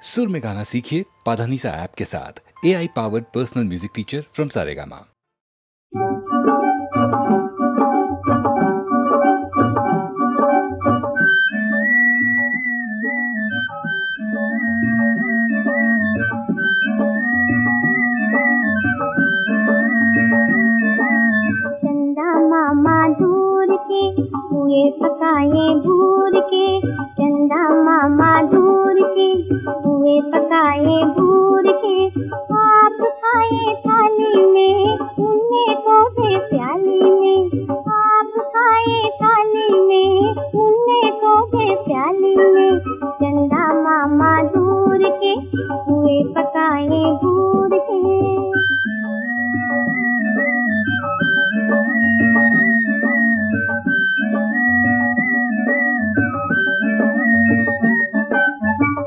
सुर में गाना सीखिए पाधानीसा ऐप के साथ। AI powered personal music teacher from Saregama. चंदा मामा दूर के हुए पकाए भूर के, चंदा मामा दूर के हुए पकाए भूर के, आप खाए थाली में उन्हें को दे प्याली में, आप खाए थाली में उन्हें को दे प्याली में, चंदा मामा दूर के हुए पकाए भूर के।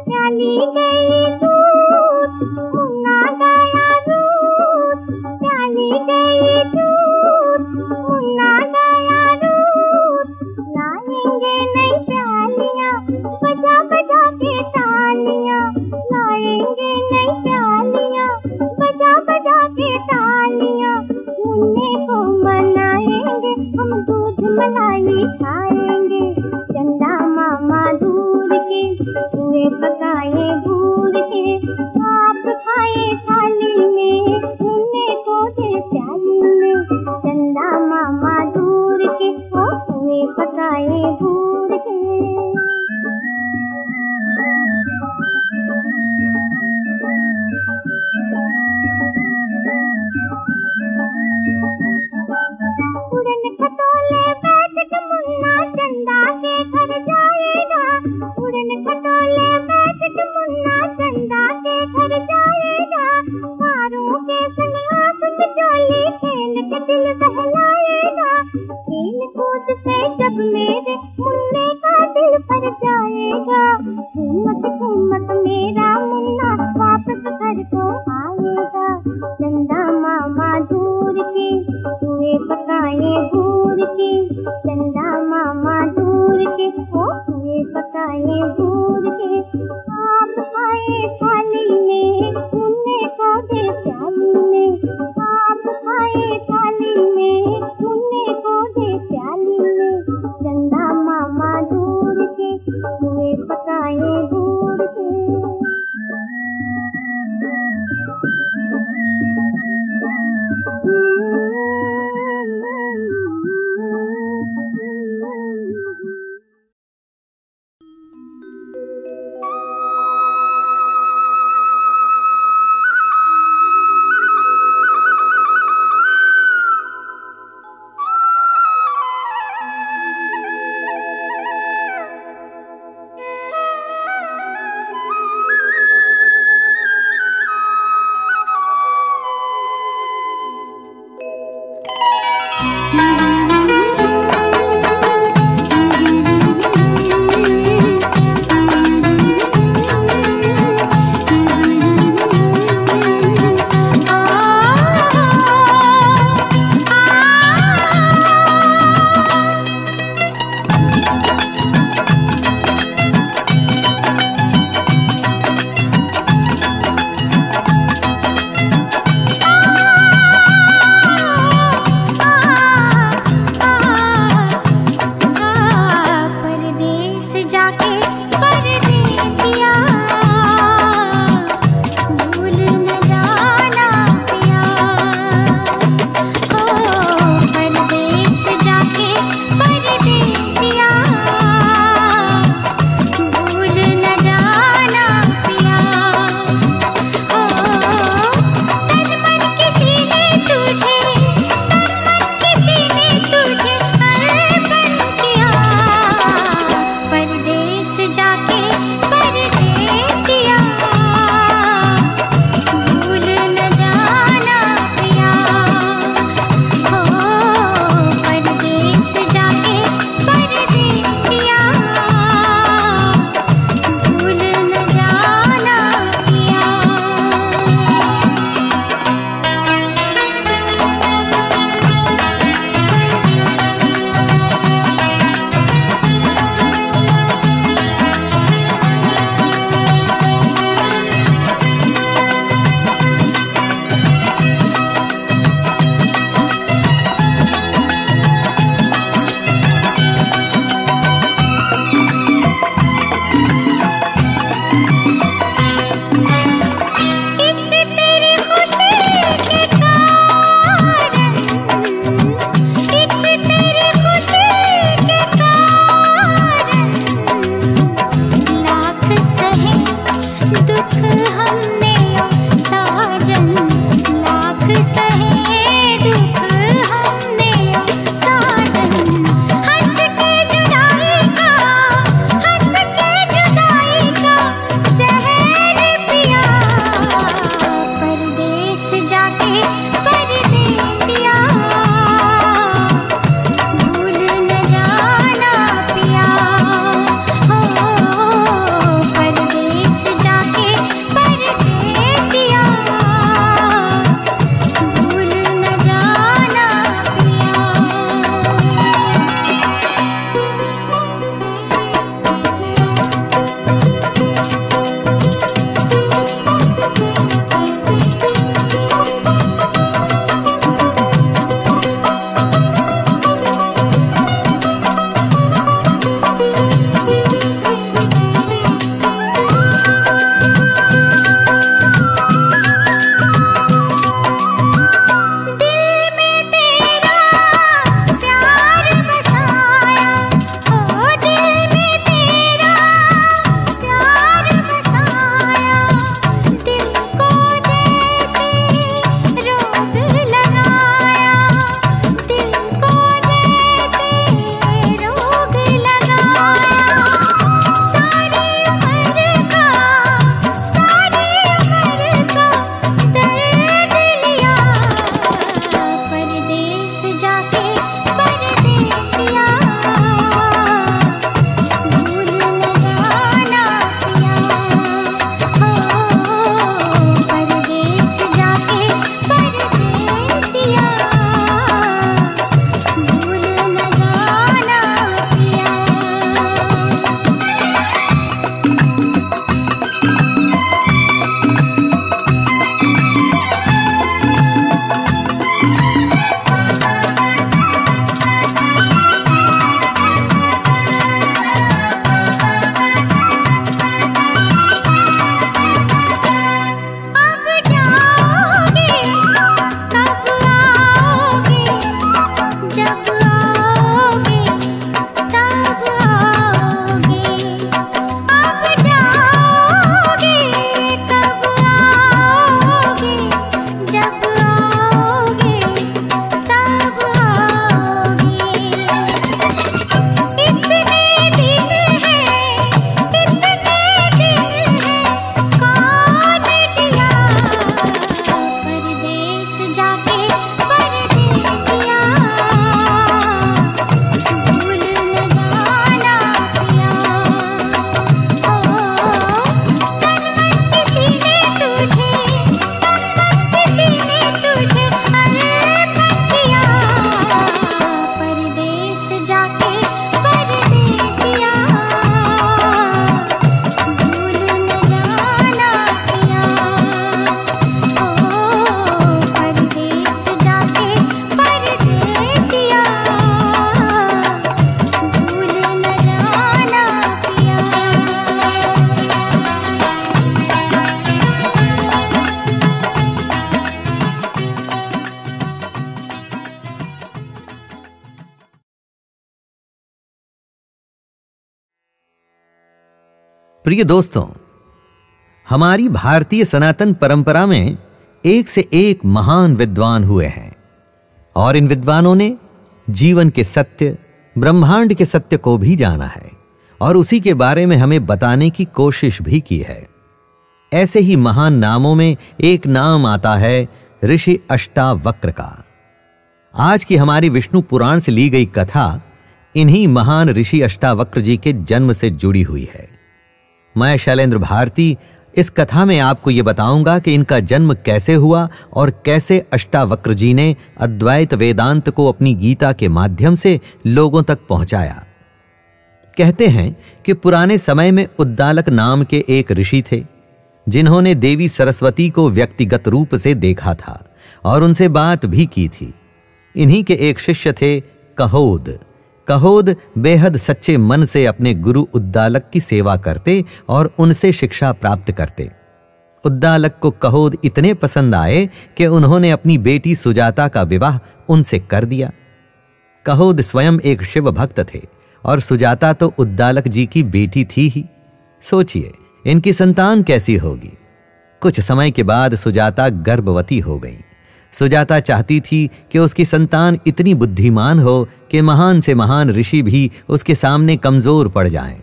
प्याली गई दूध मुन्ना गया दूध, प्याली गई दूध मुन्ना गया दूध, लाएंगे नई प्यालियां बजा बजा के तालियां, लाएंगे नई प्यालियां बजा बजा के तालियां, मुन्ने को मनाएंगे हम दूध मलाई खाएंगे, चंदा मामा दूर के हुए पकाए भूर के, आप खाए थाली में उन्हें को दे प्याली में, चंदा मामा दूर के हुए पकाए भूर के। उड़न खटोले बैठ के मुन्ना चंदा के घर जाएगा, उड़न खटोले बैठ के मुन्ना चंदा के घर जाएगा, प्रिय दोस्तों, हमारी भारतीय सनातन परंपरा में एक से एक महान विद्वान हुए हैं और इन विद्वानों ने जीवन के सत्य, ब्रह्मांड के सत्य को भी जाना है और उसी के बारे में हमें बताने की कोशिश भी की है। ऐसे ही महान नामों में एक नाम आता है ऋषि अष्टावक्र का। आज की हमारी विष्णु पुराण से ली गई कथा इन्हीं महान ऋषि अष्टावक्र जी के जन्म से जुड़ी हुई है। मैं शैलेंद्र भारती इस कथा में आपको यह बताऊंगा कि इनका जन्म कैसे हुआ और कैसे अष्टावक्र जी ने अद्वैत वेदांत को अपनी गीता के माध्यम से लोगों तक पहुंचाया। कहते हैं कि पुराने समय में उद्दालक नाम के एक ऋषि थे जिन्होंने देवी सरस्वती को व्यक्तिगत रूप से देखा था और उनसे बात भी की थी। इन्हीं के एक शिष्य थे कहोद। कहोद बेहद सच्चे मन से अपने गुरु उद्दालक की सेवा करते और उनसे शिक्षा प्राप्त करते। उद्दालक को कहोद इतने पसंद आए कि उन्होंने अपनी बेटी सुजाता का विवाह उनसे कर दिया। कहोद स्वयं एक शिव भक्त थे और सुजाता तो उद्दालक जी की बेटी थी ही। सोचिए इनकी संतान कैसी होगी। कुछ समय के बाद सुजाता गर्भवती हो गई। सुजाता चाहती थी कि उसकी संतान इतनी बुद्धिमान हो कि महान से महान ऋषि भी उसके सामने कमजोर पड़ जाएं।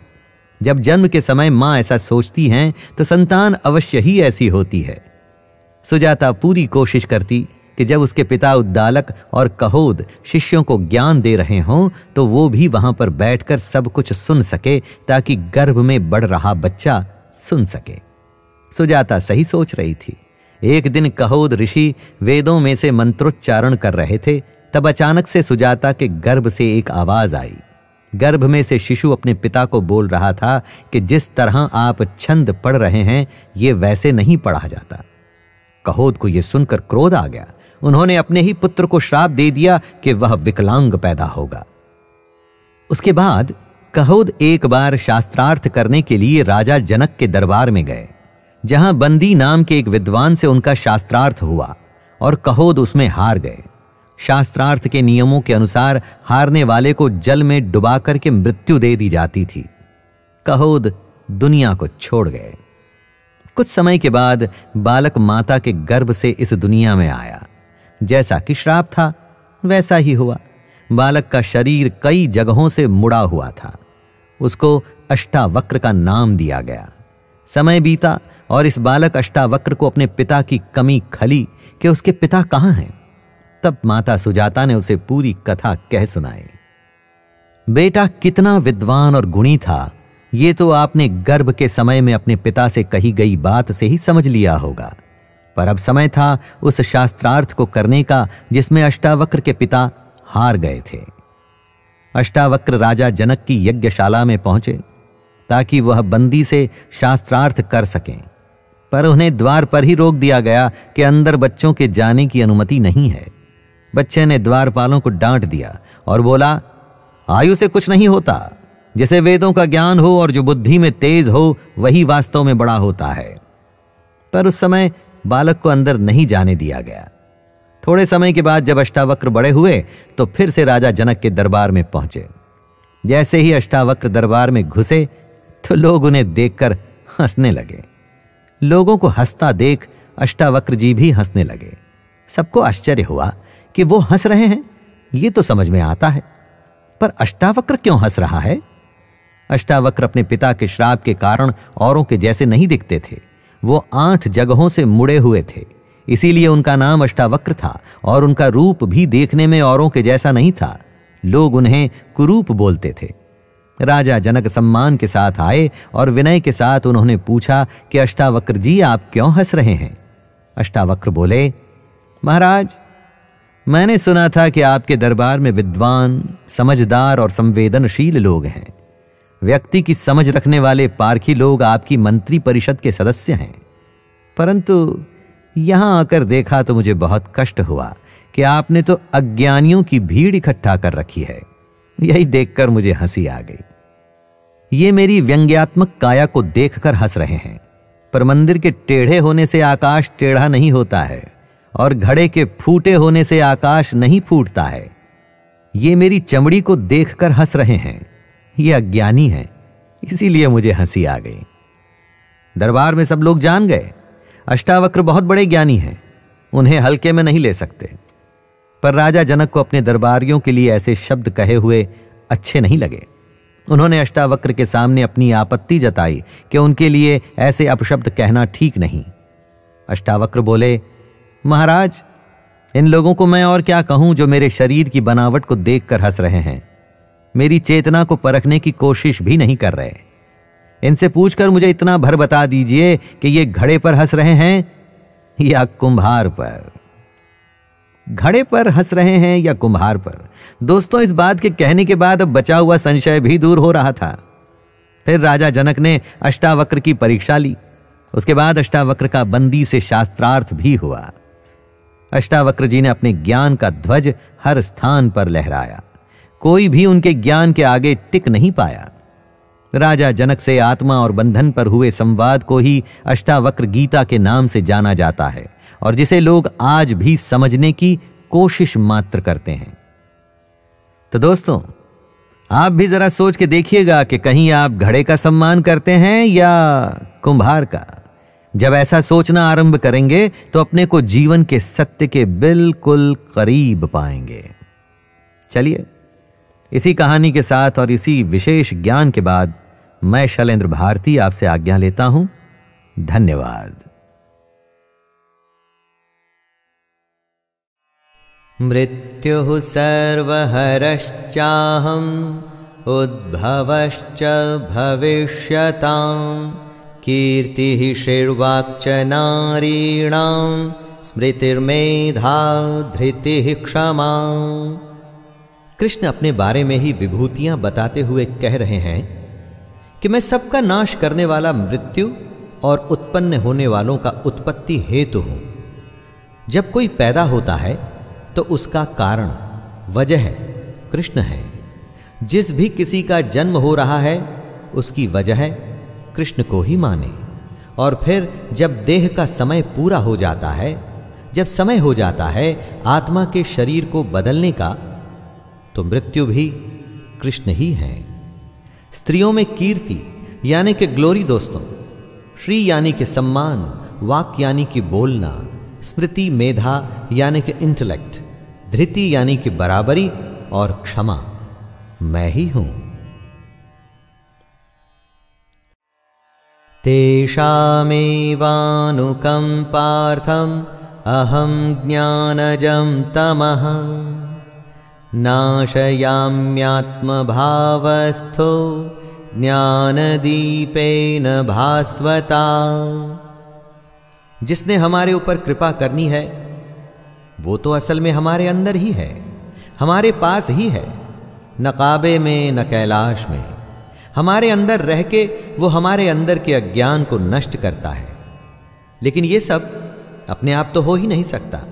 जब जन्म के समय मां ऐसा सोचती हैं तो संतान अवश्य ही ऐसी होती है। सुजाता पूरी कोशिश करती कि जब उसके पिता उद्दालक और कहोद शिष्यों को ज्ञान दे रहे हों तो वो भी वहां पर बैठकर सब कुछ सुन सके ताकि गर्भ में बढ़ रहा बच्चा सुन सके। सुजाता सही सोच रही थी। एक दिन कहोद ऋषि वेदों में से मंत्रोच्चारण कर रहे थे, तब अचानक से सुजाता के गर्भ से एक आवाज आई। गर्भ में से शिशु अपने पिता को बोल रहा था कि जिस तरह आप छंद पढ़ रहे हैं ये वैसे नहीं पढ़ा जाता। कहोद को यह सुनकर क्रोध आ गया। उन्होंने अपने ही पुत्र को श्राप दे दिया कि वह विकलांग पैदा होगा। उसके बाद कहोद एक बार शास्त्रार्थ करने के लिए राजा जनक के दरबार में गए, जहां बंदी नाम के एक विद्वान से उनका शास्त्रार्थ हुआ और कहोद उसमें हार गए। शास्त्रार्थ के नियमों के अनुसार हारने वाले को जल में डुबा करके मृत्यु दे दी जाती थी। कहोद दुनिया को छोड़ गए। कुछ समय के बाद बालक माता के गर्भ से इस दुनिया में आया। जैसा कि श्राप था वैसा ही हुआ। बालक का शरीर कई जगहों से मुड़ा हुआ था। उसको अष्टावक्र का नाम दिया गया। समय बीता और इस बालक अष्टावक्र को अपने पिता की कमी खली कि उसके पिता कहां हैं। तब माता सुजाता ने उसे पूरी कथा कह सुनाई। बेटा कितना विद्वान और गुणी था ये तो आपने गर्भ के समय में अपने पिता से कही गई बात से ही समझ लिया होगा, पर अब समय था उस शास्त्रार्थ को करने का जिसमें अष्टावक्र के पिता हार गए थे। अष्टावक्र राजा जनक की यज्ञशाला में पहुंचे ताकि वह बंदी से शास्त्रार्थ कर सकें, पर उन्हें द्वार पर ही रोक दिया गया कि अंदर बच्चों के जाने की अनुमति नहीं है। बच्चे ने द्वारपालों को डांट दिया और बोला, आयु से कुछ नहीं होता। जिसे वेदों का ज्ञान हो और जो बुद्धि में तेज हो वही वास्तव में बड़ा होता है। पर उस समय बालक को अंदर नहीं जाने दिया गया। थोड़े समय के बाद जब अष्टावक्र बड़े हुए तो फिर से राजा जनक के दरबार में पहुंचे। जैसे ही अष्टावक्र दरबार में घुसे तो लोग उन्हें देखकर हंसने लगे। लोगों को हंसता देख अष्टावक्र जी भी हंसने लगे। सबको आश्चर्य हुआ कि वो हंस रहे हैं, ये तो समझ में आता है, पर अष्टावक्र क्यों हंस रहा है? अष्टावक्र अपने पिता के श्राप के कारण औरों के जैसे नहीं दिखते थे। वो 8 जगहों से मुड़े हुए थे, इसीलिए उनका नाम अष्टावक्र था और उनका रूप भी देखने में औरों के जैसा नहीं था। लोग उन्हें कुरूप बोलते थे। राजा जनक सम्मान के साथ आए और विनय के साथ उन्होंने पूछा कि अष्टावक्र जी आप क्यों हंस रहे हैं? अष्टावक्र बोले, महाराज मैंने सुना था कि आपके दरबार में विद्वान, समझदार और संवेदनशील लोग हैं। व्यक्ति की समझ रखने वाले पारखी लोग आपकी मंत्री परिषद के सदस्य हैं, परंतु यहां आकर देखा तो मुझे बहुत कष्ट हुआ कि आपने तो अज्ञानियों की भीड़ इकट्ठा कर रखी है। यही देखकर मुझे हंसी आ गई। ये मेरी व्यंग्यात्मक काया को देखकर हंस रहे हैं, पर मंदिर के टेढ़े होने से आकाश टेढ़ा नहीं होता है और घड़े के फूटे होने से आकाश नहीं फूटता है। ये मेरी चमड़ी को देखकर हंस रहे हैं। ये अज्ञानी हैं, इसीलिए मुझे हंसी आ गई। दरबार में सब लोग जान गए अष्टावक्र बहुत बड़े ज्ञानी हैं, उन्हें हल्के में नहीं ले सकते। पर राजा जनक को अपने दरबारियों के लिए ऐसे शब्द कहे हुए अच्छे नहीं लगे। उन्होंने अष्टावक्र के सामने अपनी आपत्ति जताई कि उनके लिए ऐसे अपशब्द कहना ठीक नहीं। अष्टावक्र बोले, महाराज, इन लोगों को मैं और क्या कहूं जो मेरे शरीर की बनावट को देखकर हंस रहे हैं, मेरी चेतना को परखने की कोशिश भी नहीं कर रहे। इनसे पूछकर मुझे इतना भर बता दीजिए कि ये घड़े पर हंस रहे हैं या कुम्हार पर। घड़े पर हंस रहे हैं या कुम्हार पर। दोस्तों, इस बात के कहने के बाद अब बचा हुआ संशय भी दूर हो रहा था। फिर राजा जनक ने अष्टावक्र की परीक्षा ली। उसके बाद अष्टावक्र का बंदी से शास्त्रार्थ भी हुआ। अष्टावक्र जी ने अपने ज्ञान का ध्वज हर स्थान पर लहराया। कोई भी उनके ज्ञान के आगे टिक नहीं पाया। राजा जनक से आत्मा और बंधन पर हुए संवाद को ही अष्टावक्र गीता के नाम से जाना जाता है और जिसे लोग आज भी समझने की कोशिश मात्र करते हैं। तो दोस्तों, आप भी जरा सोच के देखिएगा कि कहीं आप घड़े का सम्मान करते हैं या कुम्हार का। जब ऐसा सोचना आरंभ करेंगे तो अपने को जीवन के सत्य के बिल्कुल करीब पाएंगे। चलिए, इसी कहानी के साथ और इसी विशेष ज्ञान के बाद मैं शैलेंद्र भारती आपसे आज्ञा लेता हूं। धन्यवाद। मृत्युः सर्वहरश्चाहम् उद्भवश्च भविष्यताम् कीर्तिः श्रीर्वाक्च नारीणां स्मृतिर्मेधा धृतिः क्षमा। कृष्ण अपने बारे में ही विभूतियां बताते हुए कह रहे हैं कि मैं सबका नाश करने वाला मृत्यु और उत्पन्न होने वालों का उत्पत्ति हेतु हूं। जब कोई पैदा होता है तो उसका कारण, वजह कृष्ण है। जिस भी किसी का जन्म हो रहा है उसकी वजह कृष्ण को ही माने। और फिर जब देह का समय पूरा हो जाता है, जब समय हो जाता है आत्मा के शरीर को बदलने का, तो मृत्यु भी कृष्ण ही है। स्त्रियों में कीर्ति यानी कि ग्लोरी दोस्तों, श्री यानी कि सम्मान, वाक यानी कि बोलना, स्मृति मेधा यानी कि इंटेलेक्ट, धृति यानी कि बराबरी और क्षमा मैं ही हूं। तेषामेवानुकंपार्थम अहम ज्ञानजं तमः नाशयाम्यात्मभावस्थो ज्ञानदीपेन भास्वता। जिसने हमारे ऊपर कृपा करनी है वो तो असल में हमारे अंदर ही है, हमारे पास ही है, न काबे में न कैलाश में। हमारे अंदर रह के वो हमारे अंदर के अज्ञान को नष्ट करता है। लेकिन ये सब अपने आप तो हो ही नहीं सकता,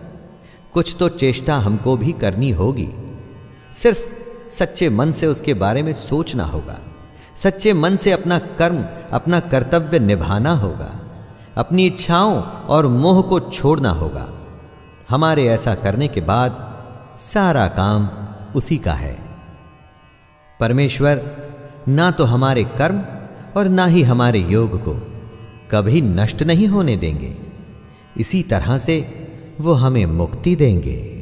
कुछ तो चेष्टा हमको भी करनी होगी। सिर्फ सच्चे मन से उसके बारे में सोचना होगा, सच्चे मन से अपना कर्म, अपना कर्तव्य निभाना होगा, अपनी इच्छाओं और मोह को छोड़ना होगा। हमारे ऐसा करने के बाद सारा काम उसी का है। परमेश्वर ना तो हमारे कर्म और ना ही हमारे योग को कभी नष्ट नहीं होने देंगे। इसी तरह से वो हमें मुक्ति देंगे।